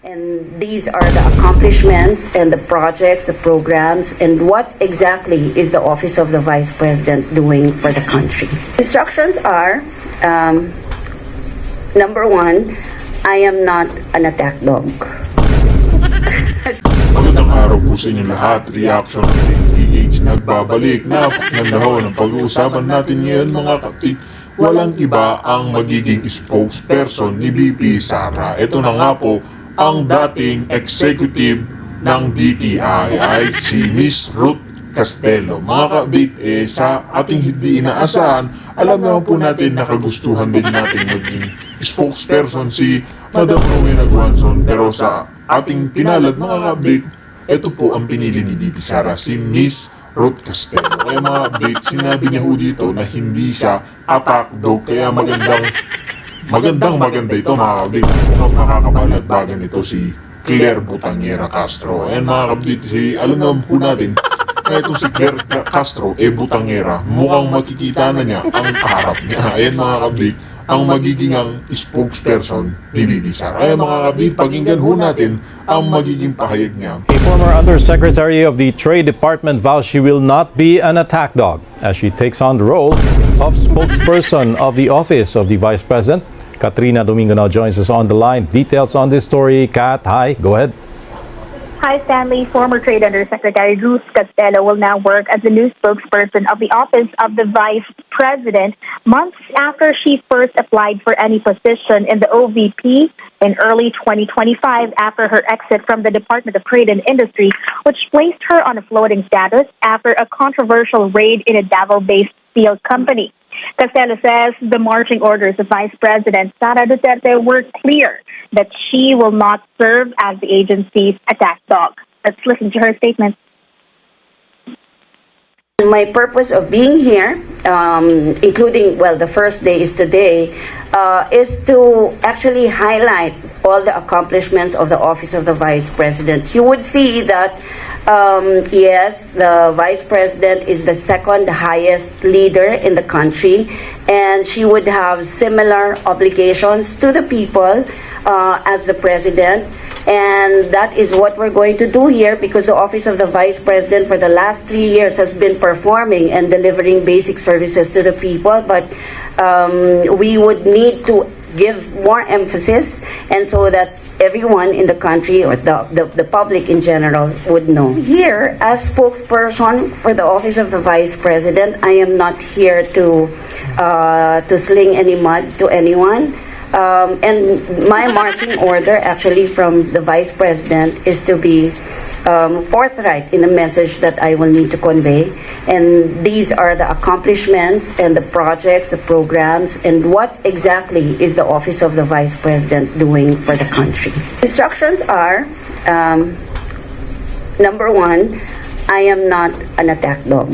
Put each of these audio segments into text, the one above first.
And these are the accomplishments and the projects, the programs, and what exactly is the Office of the Vice President doing for the country. Instructions are, number one, I am not an attack dog. Magandang araw po sa inyo lahat. Reaction ng PH nagbabalik. Napakaganda ho ng pag-uusapan natin ngayon mga kapatid. Walang iba ang magiging spokesperson ni VP Sara. Ito na nga po ang dating executive ng DTI ay si Miss Ruth Castelo. Mga kabit, sa ating hindi inaasahan, alam naman po natin nakagustuhan din natin maging spokesperson si Madam Rowena Guanzon. Pero sa ating pinalad mga kabit, ito po ang pinili ni VP Sara, si Miss Ruth Castelo. Kaya mga update, sinabi niya ho dito na hindi siya attack dog. Kaya maganda ito mga update. Kung makakabalagbagan ito si Kler Butangera Castro. Ayan mga update, alam naman po natin na itong si Kler Castro, Butangera. Mukhang makikita na niya ang harap niya. Ayan mga update, ang magiging ang spokesperson ni VP Sara. Kaya mga kapatid, pakinggan ho natin ang magiging pahayag niya. A former Undersecretary of the Trade Department vows she will not be an attack dog as she takes on the role of spokesperson of the Office of the Vice President. Katrina Domingo now joins us on the line. Details on this story. Kat, hi, go ahead. Hi, Stanley. Former Trade Undersecretary Ruth Castelo will now work as the new spokesperson of the Office of the Vice President months after she first applied for any position in the OVP in early 2025 after her exit from the Department of Trade and Industry, which placed her on a floating status after a controversial raid in a Davao-based steel company. Castelo says the marching orders of Vice President Sara Duterte were clear that she will not serve as the agency's attack dog. Let's listen to her statement. My purpose of being here, including, the first day is today, is to actually highlight all the accomplishments of the Office of the Vice President. You would see that, yes, the Vice President is the second highest leader in the country, and she would have similar obligations to the people as the President. And that is what we're going to do here, because the Office of the Vice President for the last 3 years has been performing and delivering basic services to the people. But we would need to give more emphasis, and so that everyone in the country or the public in general would know. Here, as spokesperson for the Office of the Vice President, I am not here to sling any mud to anyone. And my marching order actually from the Vice President is to be forthright in the message that I will need to convey. And these are the accomplishments and the projects, the programs, and what exactly is the Office of the Vice President doing for the country. Instructions are, number one, I am not an attack dog.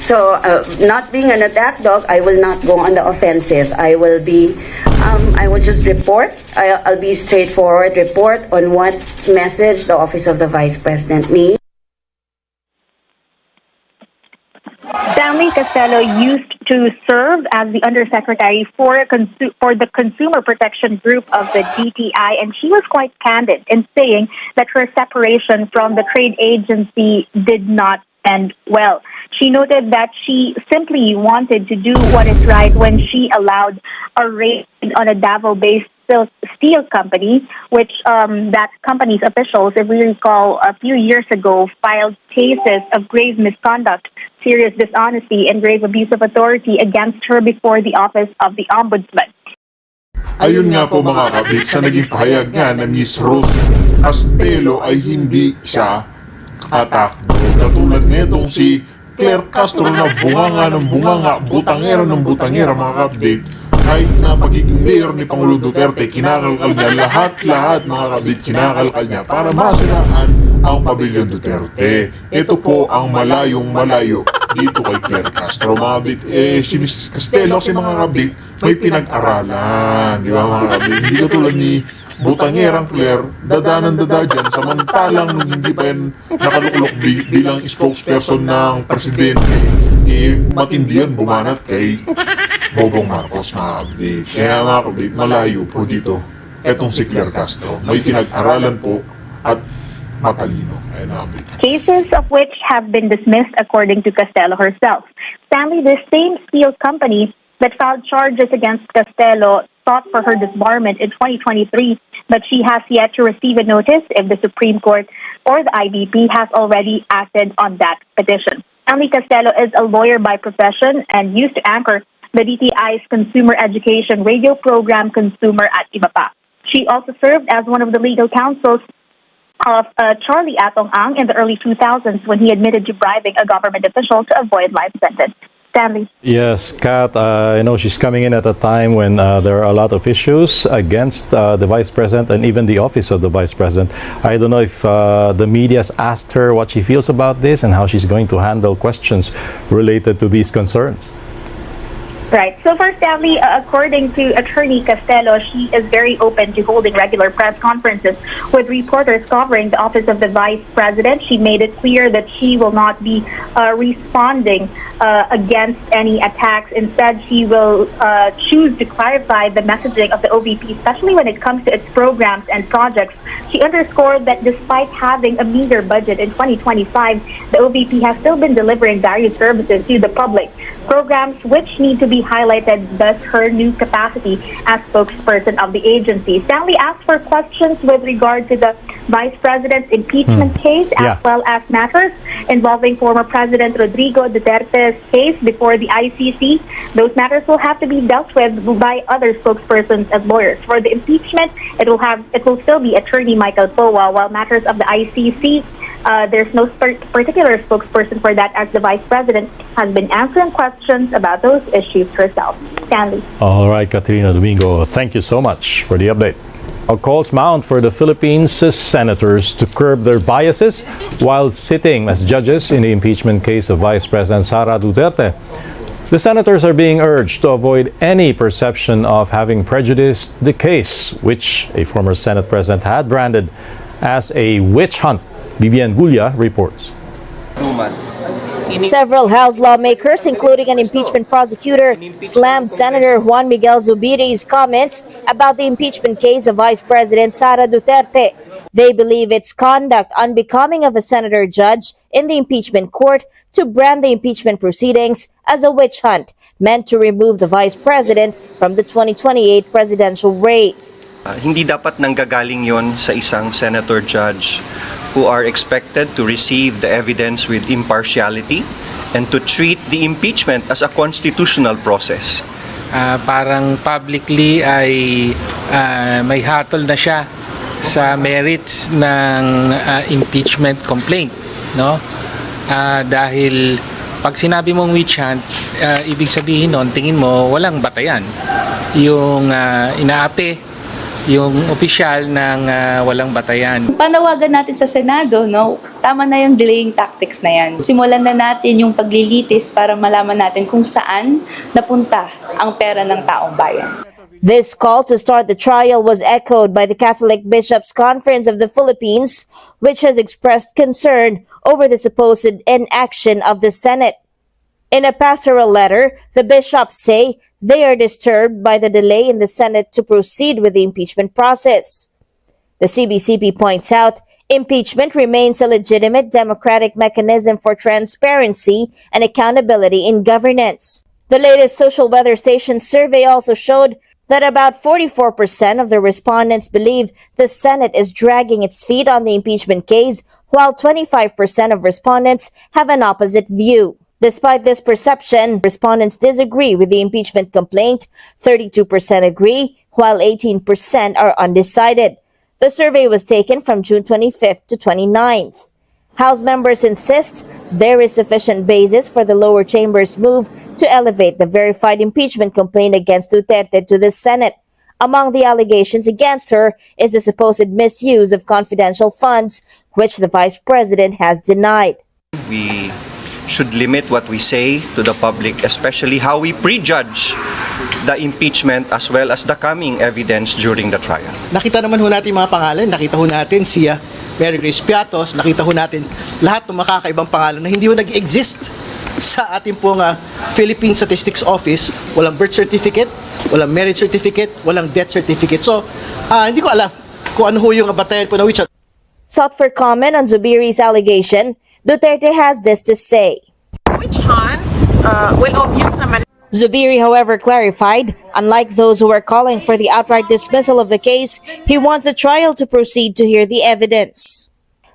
So, not being an attack dog, I will not go on the offensive. I will just report. I'll be straightforward, report on what message the Office of the Vice President needs. Stanley Castelo used to serve as the Undersecretary for the Consumer Protection Group of the DTI, and she was quite candid in saying that her separation from the trade agency did not end well. She noted that she simply wanted to do what is right when she allowed a raid on a Davao-based steel company, which that company's officials, if we recall, a few years ago, filed cases of grave misconduct, serious dishonesty, and grave abuse of authority against her before the Office of the Ombudsman. Ayun nga po mga kabit, sa naging pahayag nga na Miss Ruth Castelo ay hindi siya attack dog. Katulad nitong si Kler Castro na bunganga ng bunganga, butangera ng butangera mga kapatid. Kahit na pagiging mayor ni Pangulo Duterte, kinakalkal niya lahat mga kapatid, kinakalkal niya para masiraan ang Pavilion Duterte. Ito po ang malayong-malayo dito kay Kler Castro mga kapatid. Si Miss Castelo kasi mga kapatid, may pinag-aralan, di ba mga kapatid? Hindi ka tulad ni butangerang Kler, dada dyan, samantalang nung hindi pa yan nakalukulok bilang spokesperson ng presidente, matindi yan bumanat kay Bobong Marcos mga kapatid. Kaya mga kapatid, malayo po dito etong si Kler Castro. May pinag-aralan po at matalino. Ayan na update. Cases of which have been dismissed according to Castelo herself. Stanley, the same steel company that filed charges against Castelo sought for her disbarment in 2023, but she has yet to receive a notice if the Supreme Court or the IBP has already acted on that petition. Stanley Castelo is a lawyer by profession and used to anchor the DTI's consumer education radio program Consumer at Iba Pa. She also served as one of the legal counsels of Charlie Atong Ang in the early 2000s when he admitted to bribing a government official to avoid life sentence. Stanley. Yes, Kat, I know she's coming in at a time when there are a lot of issues against the Vice President and even the office of the Vice President. I don't know if the media's asked her what she feels about this and how she's going to handle questions related to these concerns. Right. So for Stanley, according to Attorney Castelo, she is very open to holding regular press conferences with reporters covering the office of the Vice President. She made it clear that she will not be responding against any attacks. Instead, she will choose to clarify the messaging of the OVP, especially when it comes to its programs and projects. She underscored that despite having a meager budget in 2025, the OVP has still been delivering various services to the public. Programs which need to be highlighted, thus her new capacity as spokesperson of the agency. Stanley asked for questions with regard to the Vice President's impeachment case, as well as matters involving former President Rodrigo Duterte's case before the ICC. Those matters will have to be dealt with by other spokespersons and lawyers. For the impeachment, it will still be Attorney Michael Poa, while matters of the ICC, there's no particular spokesperson for that, as the Vice President has been answering questions about those issues herself. Stanley. All right, Katrina Domingo, thank you so much for the update. Calls mount for the Philippines senators to curb their biases while sitting as judges in the impeachment case of Vice President Sara Duterte. The senators are being urged to avoid any perception of having prejudiced the case, which a former Senate president had branded as a witch hunt. Vivian Gulia reports. Several House lawmakers, including an impeachment prosecutor, slammed Senator Juan Miguel Zubiri's comments about the impeachment case of Vice President Sara Duterte. They believe it's conduct unbecoming of a senator judge in the impeachment court to brand the impeachment proceedings as a witch hunt meant to remove the Vice President from the 2028 presidential race. Hindi dapat nanggagaling yon sa isang senator judge who are expected to receive the evidence with impartiality and to treat the impeachment as a constitutional process. Parang publicly ay may hatol na siya sa merits ng impeachment complaint, no? Dahil pag sinabi mong witch hunt, ibig sabihin nun, tingin mo walang batayan. Yung inaapi yung opisyal ng walang batayan. Panawagan natin sa Senado, no? Tama na yung delaying tactics na yan. Simulan na natin yung paglilitis para malaman natin kung saan napunta ang pera ng taong bayan. This call to start the trial was echoed by the Catholic Bishops' Conference of the Philippines, which has expressed concern over the supposed inaction of the Senate. In a pastoral letter, the bishops say they are disturbed by the delay in the Senate to proceed with the impeachment process. The CBCP points out impeachment remains a legitimate democratic mechanism for transparency and accountability in governance. The latest Social Weather Station survey also showed that about 44% of the respondents believe the Senate is dragging its feet on the impeachment case, while 25% of respondents have an opposite view. Despite this perception, respondents disagree with the impeachment complaint. 32% agree, while 18% are undecided. The survey was taken from June 25th to 29th. House members insist there is sufficient basis for the lower chamber's move to elevate the verified impeachment complaint against Duterte to the Senate. Among the allegations against her is the supposed misuse of confidential funds, which the Vice President has denied. We should limit what we say to the public, especially how we prejudge the impeachment as well as the coming evidence during the trial. Nakita naman ho natin mga pangalan, nakita ho natin si Mary Grace Piatos, nakita ho natin lahat ng makakaibang pangalan na hindi ho nag-exist sa ating pong Philippine Statistics Office, walang birth certificate, walang marriage certificate, walang death certificate. So, hindi ko alam kung ano ho yung batayan po na witch hunt. Sought for comment on Zubiri's allegation, Duterte has this to say. Witch hunt? Well, obvious naman. Zubiri, however, clarified, unlike those who are calling for the outright dismissal of the case, he wants the trial to proceed to hear the evidence.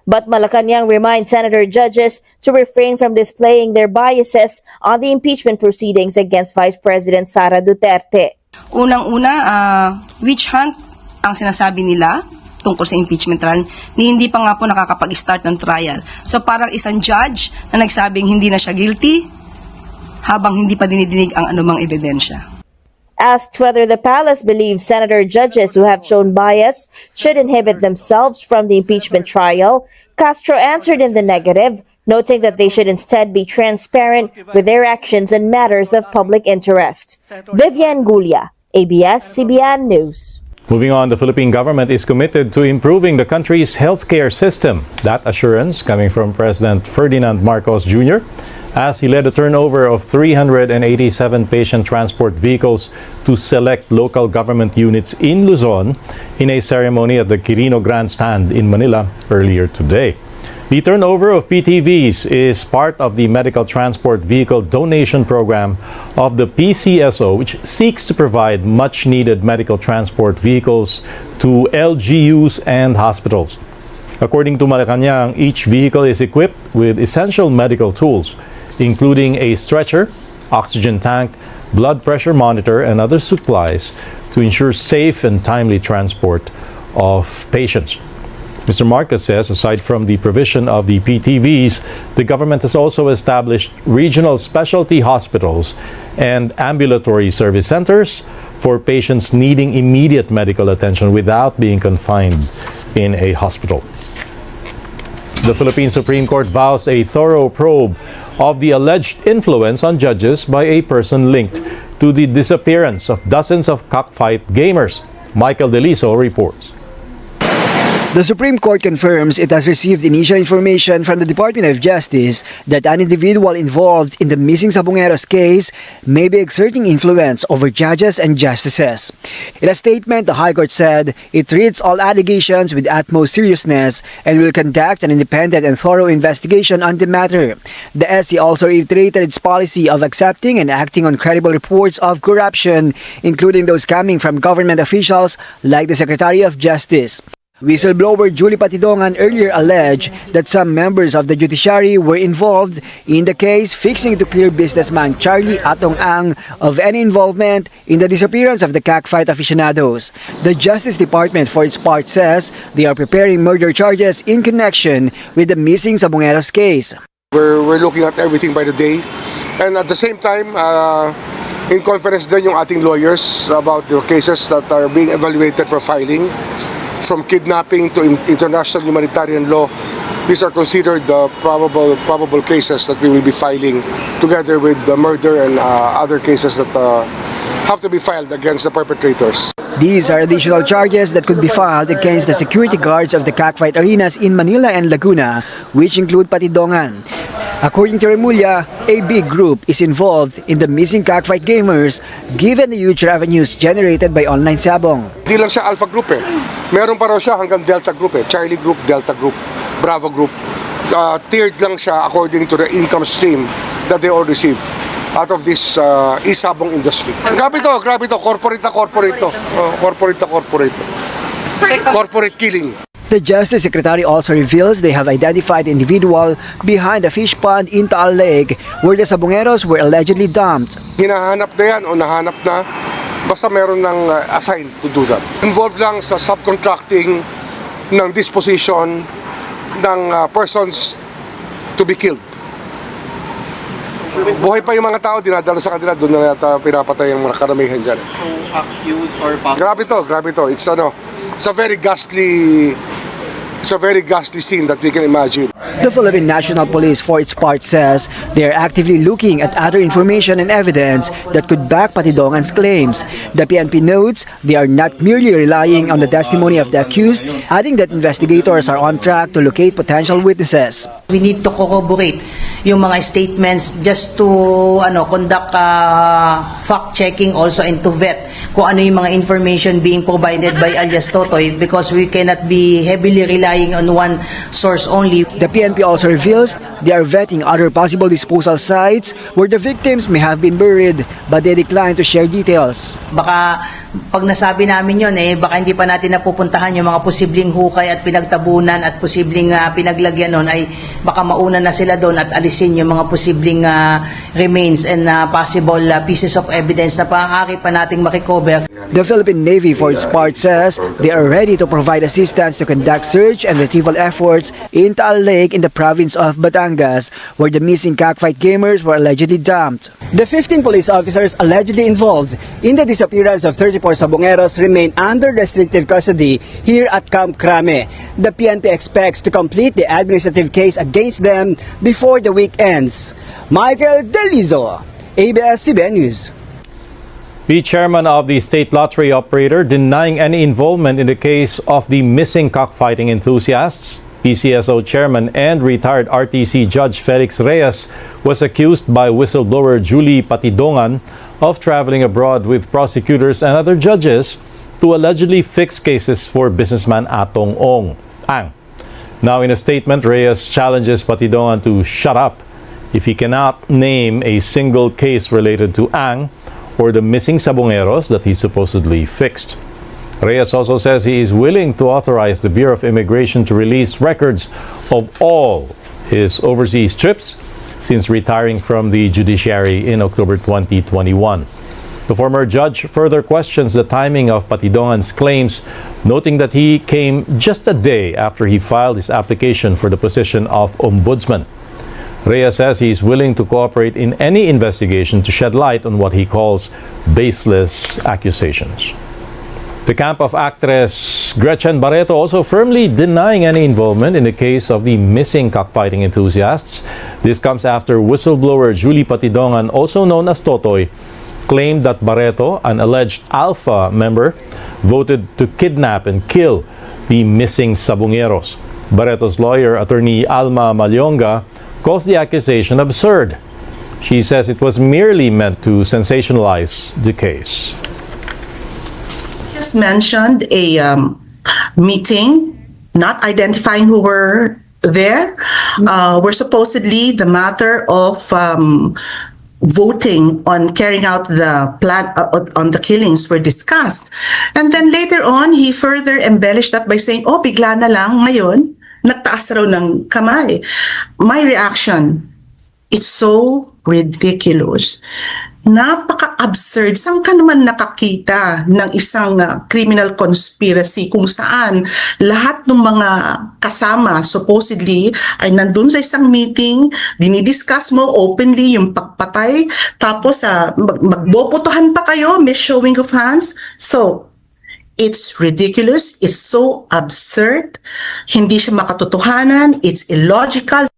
But Malacanang reminds senator judges to refrain from displaying their biases on the impeachment proceedings against Vice President Sara Duterte. Unang-una, witch hunt ang sinasabi nila tungkol sa impeachment trial, ni hindi pa nga po nakakapag-start ng trial. So parang isang judge na nagsabing hindi na siya guilty, habang hindi pa dinidinig ang anumang ebidensya. Asked whether the palace believes senator judges who have shown bias should inhibit themselves from the impeachment trial, Castro answered in the negative, noting that they should instead be transparent with their actions in matters of public interest. Vivian Gulia, ABS-CBN News. Moving on, the Philippine government is committed to improving the country's healthcare system. That assurance coming from President Ferdinand Marcos Jr. as he led a turnover of 387 patient transport vehicles to select local government units in Luzon in a ceremony at the Quirino Grandstand in Manila earlier today. The turnover of PTVs is part of the Medical Transport Vehicle Donation Program of the PCSO, which seeks to provide much-needed medical transport vehicles to LGUs and hospitals. According to Malacanang, each vehicle is equipped with essential medical tools, including a stretcher, oxygen tank, blood pressure monitor, and other supplies to ensure safe and timely transport of patients. Mr. Marcos says, aside from the provision of the PTVs, the government has also established regional specialty hospitals and ambulatory service centers for patients needing immediate medical attention without being confined in a hospital. The Philippine Supreme Court vows a thorough probe of the alleged influence on judges by a person linked to the disappearance of dozens of cockfight gamers. Michael Deliso reports. The Supreme Court confirms it has received initial information from the Department of Justice that an individual involved in the missing Sabongeros case may be exerting influence over judges and justices. In a statement, the High Court said it treats all allegations with utmost seriousness and will conduct an independent and thorough investigation on the matter. The SC also reiterated its policy of accepting and acting on credible reports of corruption, including those coming from government officials like the Secretary of Justice. Whistleblower Julie Patidongan earlier alleged that some members of the judiciary were involved in the case, fixing to clear businessman Charlie Atong Ang of any involvement in the disappearance of the cockfight aficionados. The Justice Department, for its part, says they are preparing murder charges in connection with the missing Sabongeros case. We're looking at everything by the day, and at the same time, in conference din yung ating lawyers about the cases that are being evaluated for filing. From kidnapping to international humanitarian law, these are considered the probable cases that we will be filing together with the murder and other cases that have to be filed against the perpetrators. These are additional charges that could be filed against the security guards of the cockfight arenas in Manila and Laguna, which include Patidongan. According to Remulla, a big group is involved in the missing cockfight gamers given the huge revenues generated by online sabong. Hindi lang siya Alpha Group eh. Meron pa raw siya hanggang Delta Group eh. Charlie Group, Delta Group, Bravo Group. Tiered lang siya according to the income stream that they all receive out of this e-sabong industry. Grabe to, corporate to. Corporate killing. The Justice Secretary also reveals they have identified the individual behind the fish pond in Taal Lake where the Sabongeros were allegedly dumped. Hinahanap na yan o nahanap na, basta meron ng assigned to do that. Involved lang sa subcontracting ng disposition ng persons to be killed. Buhay pa yung mga tao, dinadala sa kanila, doon na yata pinapatay ang mga karamihan dyan. Grabe to. It's a very ghastly It's a very ghastly scene that we can imagine. The Philippine National Police, for its part, says they are actively looking at other information and evidence that could back Patidongan's claims. The PNP notes they are not merely relying on the testimony of the accused, adding that investigators are on track to locate potential witnesses. We need to corroborate yung mga statements just to conduct fact-checking also and to vet kung ano yung mga information being provided by alias Totoy, because we cannot be heavily relying on one source only. The PNP also reveals they are vetting other possible disposal sites where the victims may have been buried, but they decline to share details. Baka pag nasabi namin yun, baka hindi pa natin napupuntahan yung mga posibleng hukay at pinagtabunan at posibleng pinaglagyan nun, ay baka mauna na sila doon at alisin yung mga posibleng remains and possible pieces of evidence na maaari pa nating marecover. The Philippine Navy, for its part, says they are ready to provide assistance to conduct search and retrieval efforts in Taal Lake in the province of Batangas, where the missing cockfight gamers were allegedly dumped. The 15 police officers allegedly involved in the disappearance of 34 Sabongeros remain under restrictive custody here at Camp Crame. The PNP expects to complete the administrative case against them before the week ends. Michael Delizo, ABS-CBN News. The chairman of the state lottery operator denying any involvement in the case of the missing cockfighting enthusiasts. PCSO chairman and retired RTC judge Felix Reyes was accused by whistleblower Julie Patidongan of traveling abroad with prosecutors and other judges to allegedly fix cases for businessman Atong Ang. Now, in a statement, Reyes challenges Patidongan to shut up if he cannot name a single case related to Ang or the missing Sabongeros that he supposedly fixed. Reyes also says he is willing to authorize the Bureau of Immigration to release records of all his overseas trips since retiring from the judiciary in October 2021. The former judge further questions the timing of Patidongan's claims, noting that he came just a day after he filed his application for the position of ombudsman. Reyes says he is willing to cooperate in any investigation to shed light on what he calls baseless accusations. The camp of actress Gretchen Barreto also firmly denying any involvement in the case of the missing cockfighting enthusiasts. This comes after whistleblower Julie Patidongan, also known as Totoy, claimed that Barreto, an alleged Alpha member, voted to kidnap and kill the missing Sabongeros. Barreto's lawyer, attorney Alma Malyonga, calls the accusation absurd. She says it was merely meant to sensationalize the case. Just mentioned a meeting, not identifying who were there, were supposedly the matter of voting on carrying out the plan on the killings were discussed. And then later on, he further embellished that by saying, oh, bigla na lang ngayon, nagtaas raw ng kamay. My reaction, it's so ridiculous. Napaka-absurd. Saan ka naman nakakita ng isang criminal conspiracy kung saan lahat ng mga kasama supposedly ay nandun sa isang meeting, dinidiscuss mo openly yung pagpatay, tapos magbobotohan pa kayo, may showing of hands. So, it's ridiculous. It's so absurd. Hindi siya makatotohanan. It's illogical.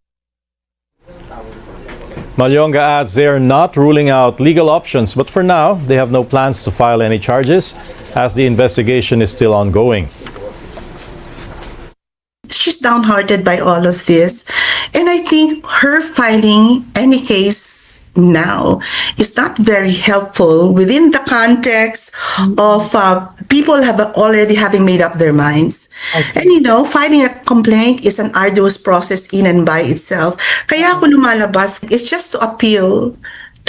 Malyonga adds they are not ruling out legal options, but for now, they have no plans to file any charges as the investigation is still ongoing. She's downhearted by all of this. And I think her filing any case now is not very helpful within the context of people already having made up their minds. Okay. And filing a complaint is an arduous process in and by itself. Kaya ako lumalabas, it's just to appeal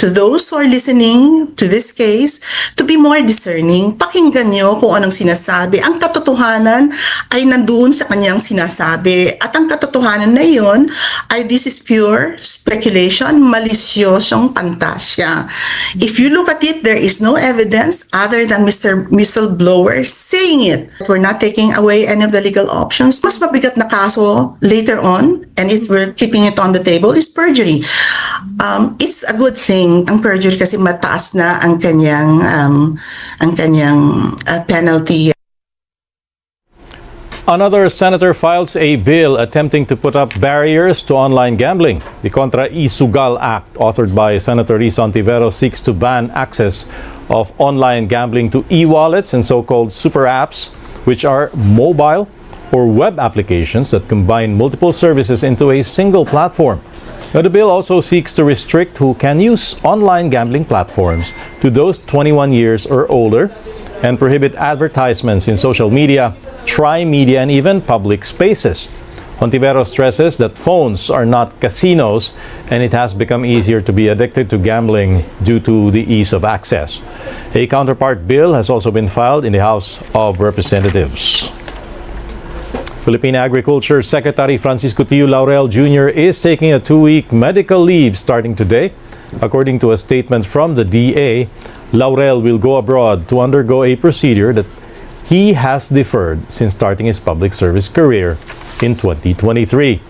to those who are listening to this case to be more discerning. Pakinggan nyo kung anong sinasabi. Ang katotohanan ay nandoon sa kanyang sinasabi. At ang katotohanan na iyon ay this is pure speculation, malisyosong pantasya. If you look at it, there is no evidence other than Mr. Whistleblower saying it. We're not taking away any of the legal options. Mas mabigat na kaso later on, and if we're keeping it on the table, is perjury. It's a good thing ang perjury kasi mataas na ang kanyang penalty. Another senator files a bill attempting to put up barriers to online gambling. The Contra Isugal Act, authored by Senator Risa Ontiveros, seeks to ban access of online gambling to e-wallets and so-called super apps, which are mobile or web applications that combine multiple services into a single platform. Now, the bill also seeks to restrict who can use online gambling platforms to those 21 years or older and prohibit advertisements in social media, tri-media, and even public spaces. Ontiveros stresses that phones are not casinos and it has become easier to be addicted to gambling due to the ease of access. A counterpart bill has also been filed in the House of Representatives. Philippine Agriculture Secretary Francisco Tiu Laurel Jr. is taking a 2-week medical leave starting today. According to a statement from the DA, Laurel will go abroad to undergo a procedure that he has deferred since starting his public service career in 2023.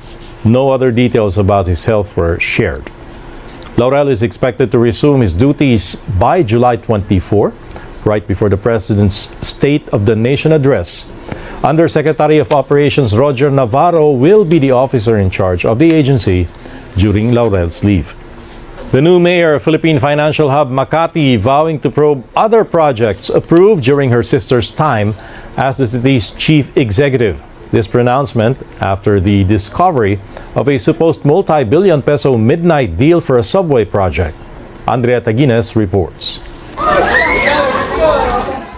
No other details about his health were shared. Laurel is expected to resume his duties by July 24, right before the President's State of the Nation address. Undersecretary of Operations Roger Navarro will be the officer in charge of the agency during Laurel's leave. The new mayor of Philippine financial hub Makati vowing to probe other projects approved during her sister's time as the city's chief executive. This pronouncement after the discovery of a supposed multi-billion peso midnight deal for a subway project. Andrea Taguines reports.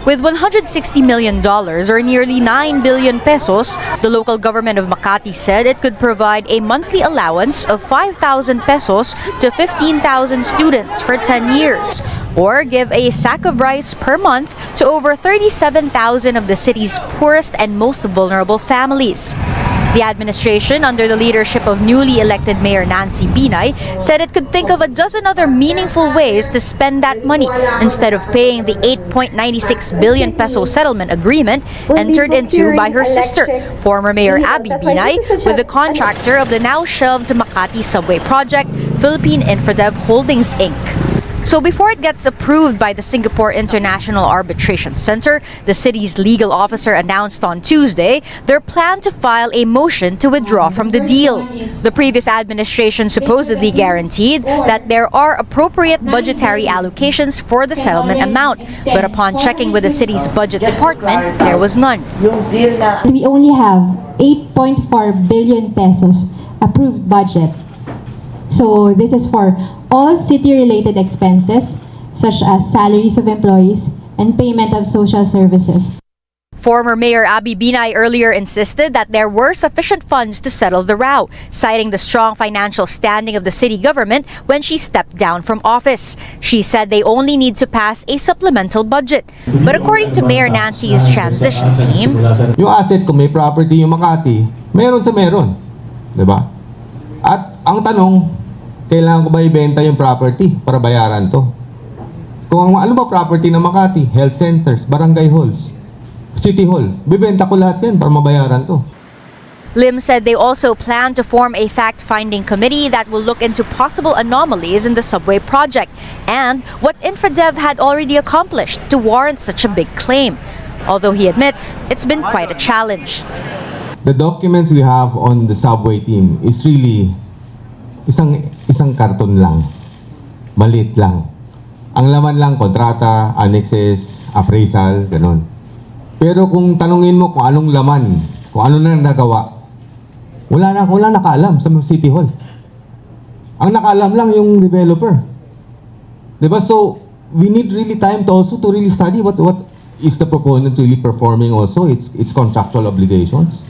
With $160 million or nearly 9 billion pesos, the local government of Makati said it could provide a monthly allowance of 5,000 pesos to 15,000 students for 10 years, or give a sack of rice per month to over 37,000 of the city's poorest and most vulnerable families. The administration, under the leadership of newly elected Mayor Nancy Binay, said it could think of a dozen other meaningful ways to spend that money instead of paying the 8.96 billion peso settlement agreement entered into by her sister, former Mayor Abby Binay, with the contractor of the now shelved Makati subway project, Philippine Infradev Holdings Inc. So before it gets approved by the Singapore International Arbitration Center, the city's legal officer announced on Tuesday their plan to file a motion to withdraw from the deal. The previous administration supposedly guaranteed that there are appropriate budgetary allocations for the settlement amount, but upon checking with the city's budget department, there was none. We only have 8.4 billion pesos approved budget. So this is for all city-related expenses, such as salaries of employees and payment of social services. Former Mayor Abby Binay earlier insisted that there were sufficient funds to settle the row, citing the strong financial standing of the city government when she stepped down from office. She said they only need to pass a supplemental budget. But according to Mayor Nancy's transition team, yung asset kung may property yung Makati, meron sa meron. Diba? At ang tanong, kailangan ko ba ibenta yung property para bayaran to? Kung ano ba property ng Makati? Health centers, barangay halls, city hall. Bibenta ko lahat yan para mabayaran to. Lim said they also plan to form a fact-finding committee that will look into possible anomalies in the subway project and what Infradev had already accomplished to warrant such a big claim. Although he admits it's been quite a challenge. The documents we have on the subway team is really isang karton lang. Maliit lang. Ang laman lang, kontrata, annexes, appraisal, ganun. Pero kung tanungin mo kung anong laman, kung ano na nagawa, wala nakaalam sa City Hall. Ang nakaalam lang yung developer. Diba? So, we need really time to also to really study what is the proponent really performing also, its contractual obligations.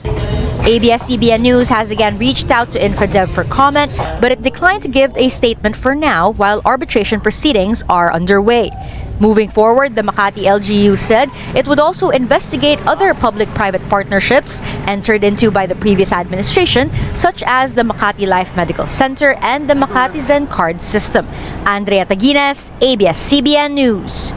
ABS-CBN News has again reached out to Infradev for comment, but it declined to give a statement for now while arbitration proceedings are underway. Moving forward, the Makati LGU said it would also investigate other public-private partnerships entered into by the previous administration, such as the Makati Life Medical Center and the Makati Zen Card System. Andrea Taguines, ABS-CBN News.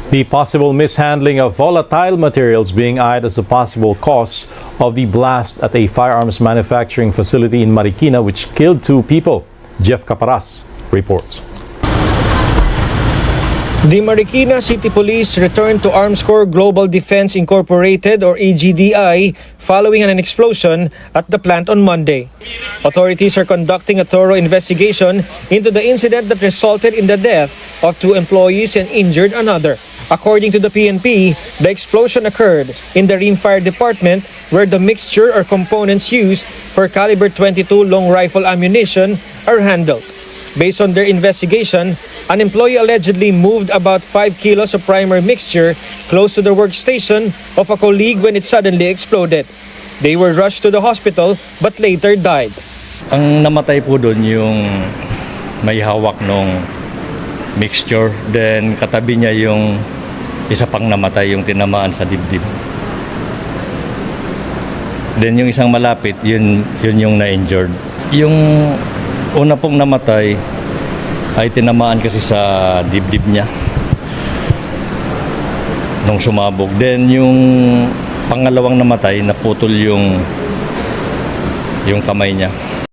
The possible mishandling of volatile materials being eyed as a possible cause of the blast at a firearms manufacturing facility in Marikina, which killed 2 people. Jeff Caparas reports. The Marikina City Police returned to Arms Corps Global Defense Incorporated or AGDI following an explosion at the plant on Monday. Authorities are conducting a thorough investigation into the incident that resulted in the death of 2 employees and injured another. According to the PNP, the explosion occurred in the Rimfire Department where the mixture or components used for caliber 22 long rifle ammunition are handled. Based on their investigation, an employee allegedly moved about 5 kilos of primer mixture close to the workstation of a colleague when it suddenly exploded. They were rushed to the hospital but later died. Ang namatay po doon yung may hawak nung mixture, then katabi niya yung isa pang namatay, yung tinamaan sa dibdib. Then yung isang malapit, yun yung na-injured. Yung una pong namatay ay tinamaan kasi sa dibdib niya nung sumabog. Then yung pangalawang namatay, naputol yung kamay niya.